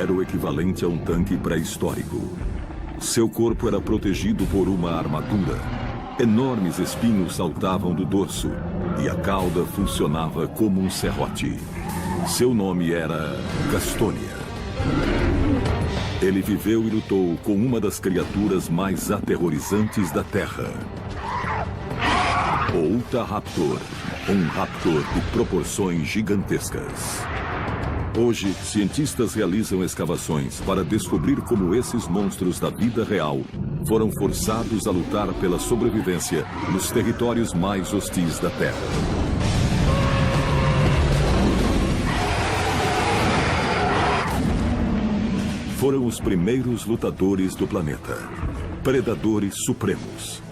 era o equivalente a um tanque pré-histórico. Seu corpo era protegido por uma armadura. Enormes espinhos saltavam do dorso e a cauda funcionava como um serrote. Seu nome era Gastonia. Ele viveu e lutou com uma das criaturas mais aterrorizantes da Terra. O Utahraptor, um raptor de proporções gigantescas. Hoje, cientistas realizam escavações para descobrir como esses monstros da vida real foram forçados a lutar pela sobrevivência nos territórios mais hostis da Terra. Foram os primeiros lutadores do planeta, predadores supremos.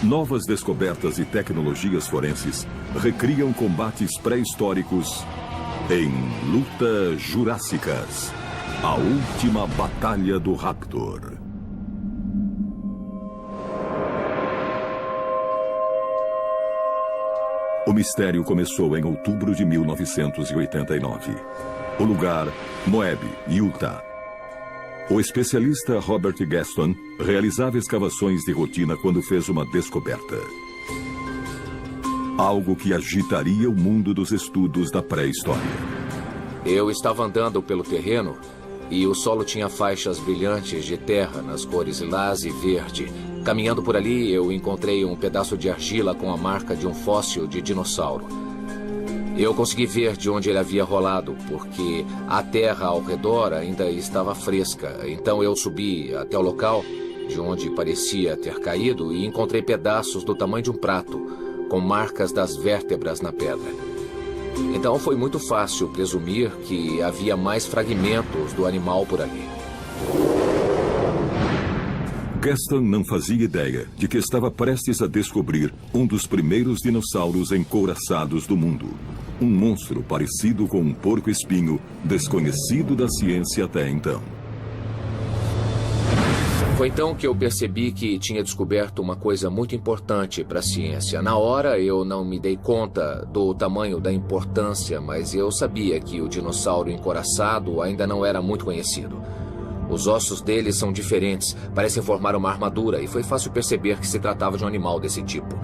Novas descobertas e tecnologias forenses recriam combates pré-históricos em Lutas Jurássicas, a última batalha do Raptor. O mistério começou em outubro de 1989. O lugar, Moab, Utah. O especialista Robert Gaston realizava escavações de rotina quando fez uma descoberta. Algo que agitaria o mundo dos estudos da pré-história. Eu estava andando pelo terreno e o solo tinha faixas brilhantes de terra nas cores lilás e verde. Caminhando por ali, eu encontrei um pedaço de argila com a marca de um fóssil de dinossauro. Eu consegui ver de onde ele havia rolado, porque a terra ao redor ainda estava fresca. Então eu subi até o local de onde parecia ter caído e encontrei pedaços do tamanho de um prato, com marcas das vértebras na pedra. Então foi muito fácil presumir que havia mais fragmentos do animal por ali. Gaston não fazia ideia de que estava prestes a descobrir um dos primeiros dinossauros encouraçados do mundo. Um monstro parecido com um porco-espinho, desconhecido da ciência até então. Foi então que eu percebi que tinha descoberto uma coisa muito importante para a ciência. Na hora, eu não me dei conta do tamanho da importância, mas eu sabia que o dinossauro encouraçado ainda não era muito conhecido. Os ossos dele são diferentes, parecem formar uma armadura, e foi fácil perceber que se tratava de um animal desse tipo.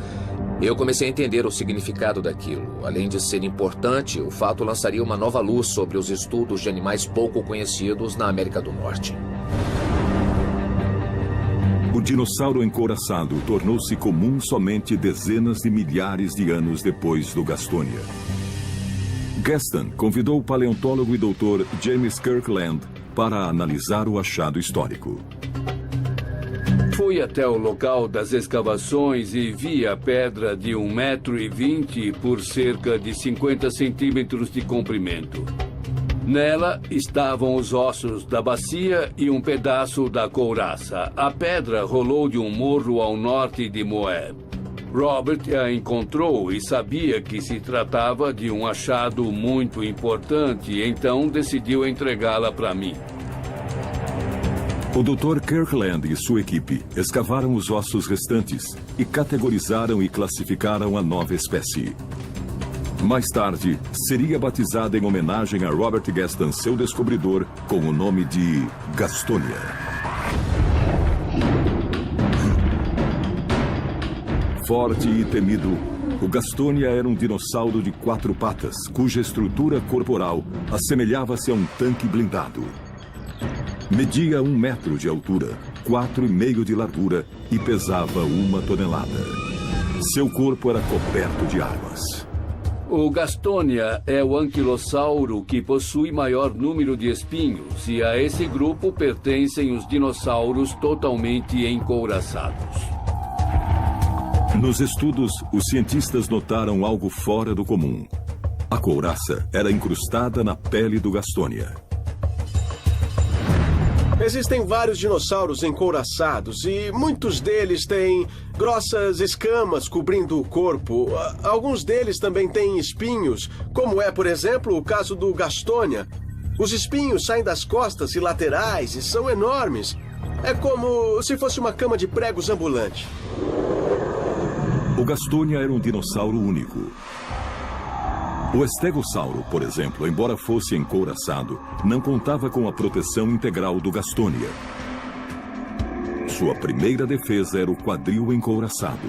Eu comecei a entender o significado daquilo. Além de ser importante, o fato lançaria uma nova luz sobre os estudos de animais pouco conhecidos na América do Norte. O dinossauro encouraçado tornou-se comum somente dezenas de milhares de anos depois do Gastonia. Gaston convidou o paleontólogo e doutor James Kirkland para analisar o achado histórico. Fui até o local das escavações e vi a pedra de 1,20 m por cerca de 50 centímetros de comprimento. Nela estavam os ossos da bacia e um pedaço da couraça. A pedra rolou de um morro ao norte de Moab. Robert a encontrou e sabia que se tratava de um achado muito importante, então decidiu entregá-la para mim. O Dr. Kirkland e sua equipe escavaram os ossos restantes e categorizaram e classificaram a nova espécie. Mais tarde, seria batizada em homenagem a Robert Gaston, seu descobridor, com o nome de Gastonia. Forte e temido, o Gastonia era um dinossauro de 4 patas, cuja estrutura corporal assemelhava-se a um tanque blindado. Media 1 metro de altura, 4,5 de largura e pesava 1 tonelada. Seu corpo era coberto de armas. O Gastonia é o anquilossauro que possui maior número de espinhos, e a esse grupo pertencem os dinossauros totalmente encouraçados. Nos estudos, os cientistas notaram algo fora do comum. A couraça era incrustada na pele do Gastonia. Existem vários dinossauros encouraçados e muitos deles têm grossas escamas cobrindo o corpo. Alguns deles também têm espinhos, como é, por exemplo, o caso do Gastonia. Os espinhos saem das costas e laterais e são enormes. É como se fosse uma cama de pregos ambulante. O Gastonia era um dinossauro único. O estegossauro, por exemplo, embora fosse encouraçado, não contava com a proteção integral do Gastonia. Sua primeira defesa era o quadril encouraçado.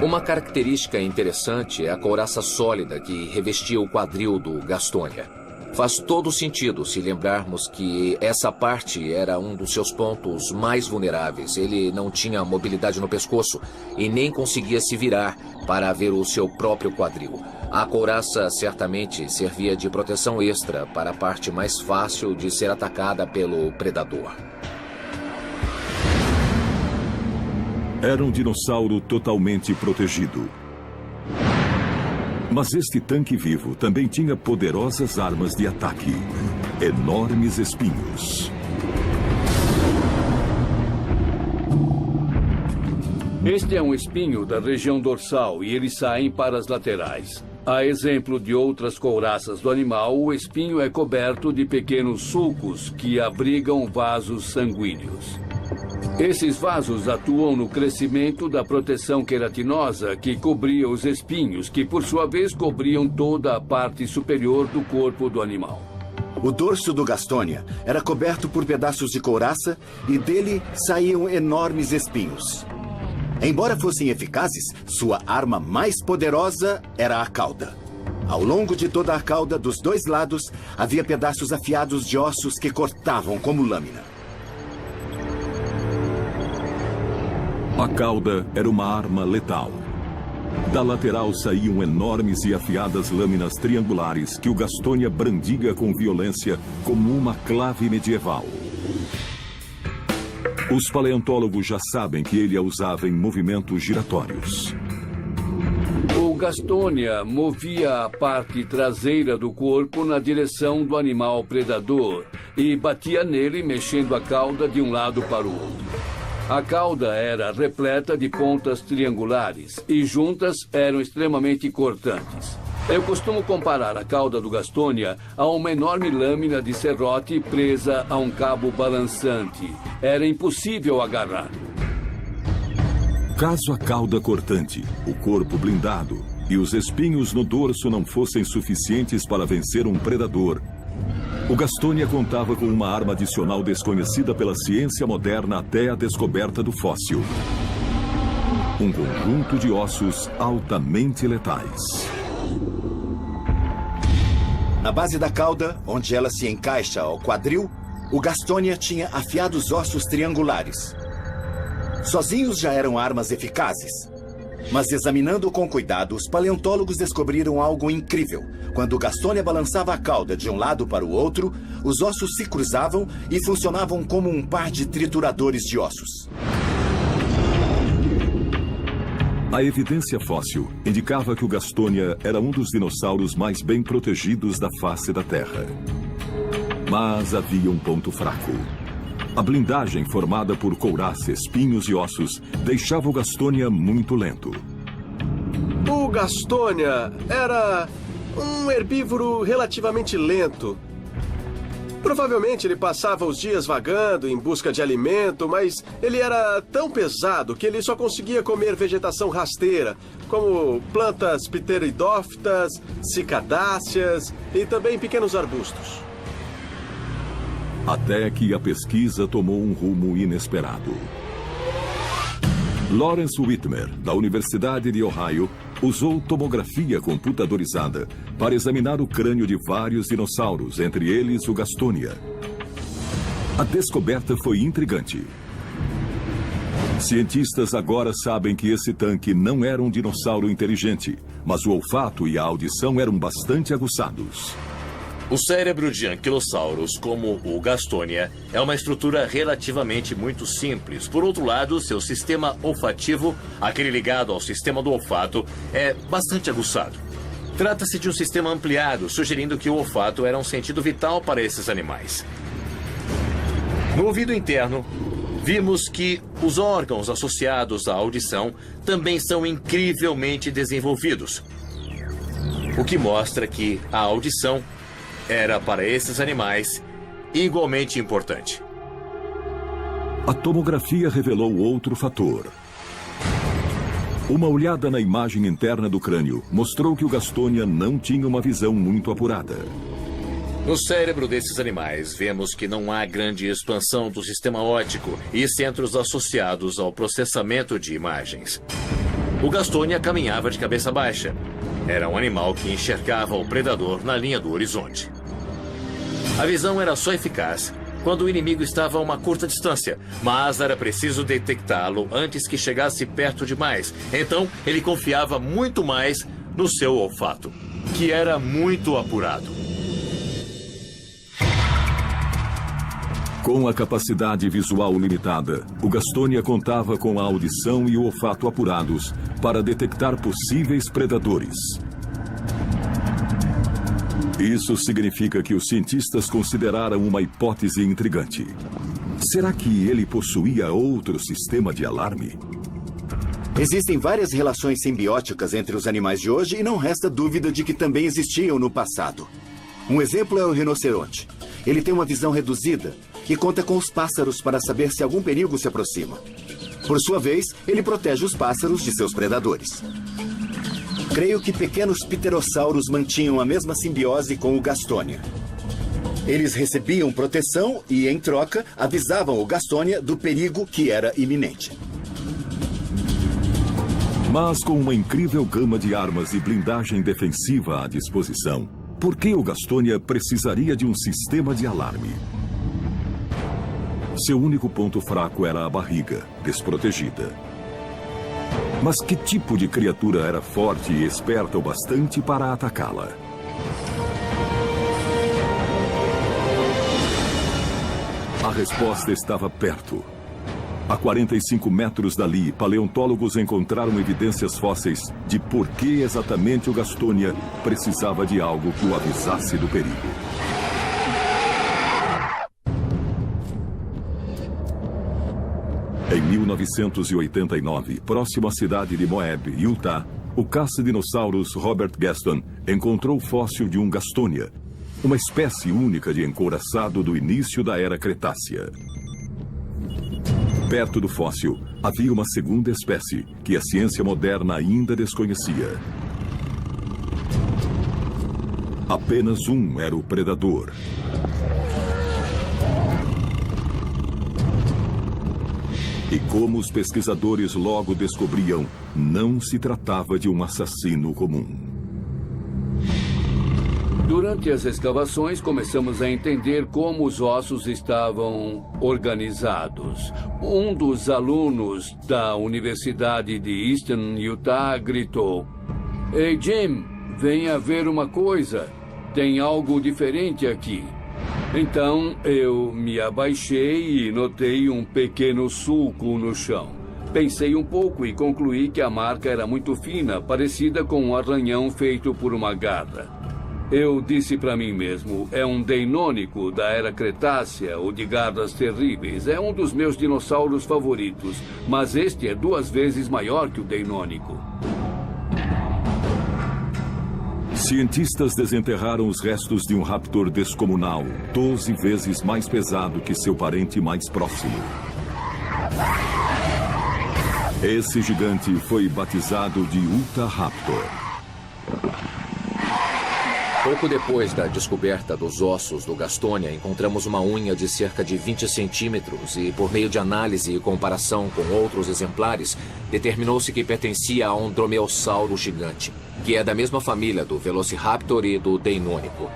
Uma característica interessante é a couraça sólida que revestia o quadril do Gastonia. Faz todo sentido se lembrarmos que essa parte era um dos seus pontos mais vulneráveis. Ele não tinha mobilidade no pescoço e nem conseguia se virar para ver o seu próprio quadril. A couraça certamente servia de proteção extra para a parte mais fácil de ser atacada pelo predador. Era um dinossauro totalmente protegido. Mas este tanque vivo também tinha poderosas armas de ataque. Enormes espinhos. Este é um espinho da região dorsal e eles saem para as laterais. A exemplo de outras couraças do animal, o espinho é coberto de pequenos sulcos que abrigam vasos sanguíneos. Esses vasos atuam no crescimento da proteção queratinosa que cobria os espinhos, que por sua vez cobriam toda a parte superior do corpo do animal. O dorso do Gastonia era coberto por pedaços de couraça e dele saíam enormes espinhos. Embora fossem eficazes, sua arma mais poderosa era a cauda. Ao longo de toda a cauda, dos dois lados, havia pedaços afiados de ossos que cortavam como lâmina. A cauda era uma arma letal. Da lateral saíam enormes e afiadas lâminas triangulares que o Gastonia brandia com violência como uma clave medieval. Os paleontólogos já sabem que ele a usava em movimentos giratórios. O Gastonia movia a parte traseira do corpo na direção do animal predador e batia nele mexendo a cauda de um lado para o outro. A cauda era repleta de pontas triangulares e juntas eram extremamente cortantes. Eu costumo comparar a cauda do Gastonia a uma enorme lâmina de serrote presa a um cabo balançante. Era impossível agarrar. Caso a cauda cortante, o corpo blindado e os espinhos no dorso não fossem suficientes para vencer um predador, o Gastonia contava com uma arma adicional desconhecida pela ciência moderna até a descoberta do fóssil. Um conjunto de ossos altamente letais. Na base da cauda, onde ela se encaixa ao quadril, o Gastonia tinha afiados ossos triangulares. Sozinhos já eram armas eficazes. Mas examinando com cuidado, os paleontólogos descobriram algo incrível. Quando o Gastonia balançava a cauda de um lado para o outro, os ossos se cruzavam e funcionavam como um par de trituradores de ossos. A evidência fóssil indicava que o Gastonia era um dos dinossauros mais bem protegidos da face da Terra. Mas havia um ponto fraco. A blindagem formada por couraça, espinhos e ossos deixava o Gastonia muito lento. O Gastonia era um herbívoro relativamente lento. Provavelmente ele passava os dias vagando em busca de alimento, mas ele era tão pesado que ele só conseguia comer vegetação rasteira, como plantas pteridófitas, cicadáceas e também pequenos arbustos. Até que a pesquisa tomou um rumo inesperado. Lawrence Whitmer, da Universidade de Ohio, usou tomografia computadorizada para examinar o crânio de vários dinossauros, entre eles o Gastonia. A descoberta foi intrigante. Cientistas agora sabem que esse tanque não era um dinossauro inteligente, mas o olfato e a audição eram bastante aguçados. O cérebro de anquilossauros, como o Gastonia, é uma estrutura relativamente muito simples. Por outro lado, seu sistema olfativo, aquele ligado ao sistema do olfato, é bastante aguçado. Trata-se de um sistema ampliado, sugerindo que o olfato era um sentido vital para esses animais. No ouvido interno, vimos que os órgãos associados à audição também são incrivelmente desenvolvidos, o que mostra que a audição era, para esses animais, igualmente importante. A tomografia revelou outro fator. Uma olhada na imagem interna do crânio mostrou que o Gastonia não tinha uma visão muito apurada. No cérebro desses animais, vemos que não há grande expansão do sistema óptico e centros associados ao processamento de imagens. O Gastonia caminhava de cabeça baixa. Era um animal que enxergava o predador na linha do horizonte. A visão era só eficaz quando o inimigo estava a uma curta distância, mas era preciso detectá-lo antes que chegasse perto demais. Então, ele confiava muito mais no seu olfato, que era muito apurado. Com a capacidade visual limitada, o Gastonia contava com a audição e o olfato apurados para detectar possíveis predadores. Isso significa que os cientistas consideraram uma hipótese intrigante. Será que ele possuía outro sistema de alarme? Existem várias relações simbióticas entre os animais de hoje e não resta dúvida de que também existiam no passado. Um exemplo é o rinoceronte. Ele tem uma visão reduzida e conta com os pássaros para saber se algum perigo se aproxima. Por sua vez, ele protege os pássaros de seus predadores. Creio que pequenos pterossauros mantinham a mesma simbiose com o Gastonia. Eles recebiam proteção e, em troca, avisavam o Gastonia do perigo que era iminente. Mas com uma incrível gama de armas e blindagem defensiva à disposição, por que o Gastonia precisaria de um sistema de alarme? Seu único ponto fraco era a barriga, desprotegida. Mas que tipo de criatura era forte e esperta o bastante para atacá-la? A resposta estava perto. A 45 metros dali, paleontólogos encontraram evidências fósseis de por que exatamente o Gastonia precisava de algo que o avisasse do perigo. Em 1989, próximo à cidade de Moab, Utah, o caça-dinossauros Robert Gaston encontrou o fóssil de um Gastonia, uma espécie única de encouraçado do início da Era Cretácea. Perto do fóssil, havia uma segunda espécie que a ciência moderna ainda desconhecia. Apenas um era o predador. E como os pesquisadores logo descobriam, não se tratava de um assassino comum. Durante as escavações, começamos a entender como os ossos estavam organizados. Um dos alunos da Universidade de Eastern Utah gritou: "Ei, Jim, venha ver uma coisa. Tem algo diferente aqui." Então, eu me abaixei e notei um pequeno sulco no chão. Pensei um pouco e concluí que a marca era muito fina, parecida com um arranhão feito por uma garra. Eu disse para mim mesmo, é um deinônico da Era Cretácea ou de garras terríveis. É um dos meus dinossauros favoritos, mas este é 2 vezes maior que o deinônico. Cientistas desenterraram os restos de um raptor descomunal, 12 vezes mais pesado que seu parente mais próximo. Esse gigante foi batizado de Utahraptor. Pouco depois da descoberta dos ossos do Gastonia, encontramos uma unha de cerca de 20 centímetros e, por meio de análise e comparação com outros exemplares, determinou-se que pertencia a um dromeossauro gigante, que é da mesma família do Velociraptor e do Deinônico.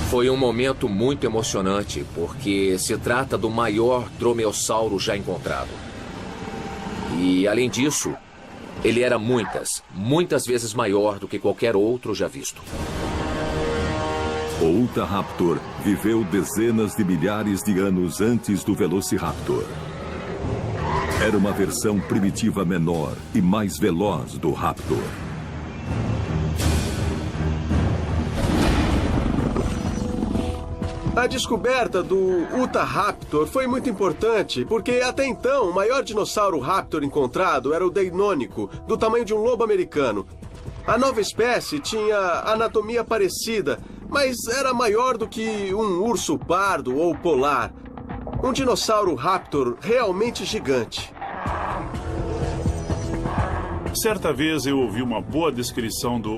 Foi um momento muito emocionante, porque se trata do maior dromeossauro já encontrado. E, além disso, ele era muitas vezes maior do que qualquer outro já visto. O Utahraptor viveu dezenas de milhares de anos antes do Velociraptor. Era uma versão primitiva menor e mais veloz do Raptor. A descoberta do Utahraptor foi muito importante, porque até então o maior dinossauro raptor encontrado era o Deinônico, do tamanho de um lobo americano. A nova espécie tinha anatomia parecida, mas era maior do que um urso pardo ou polar. Um dinossauro raptor realmente gigante. Certa vez eu ouvi uma boa descrição do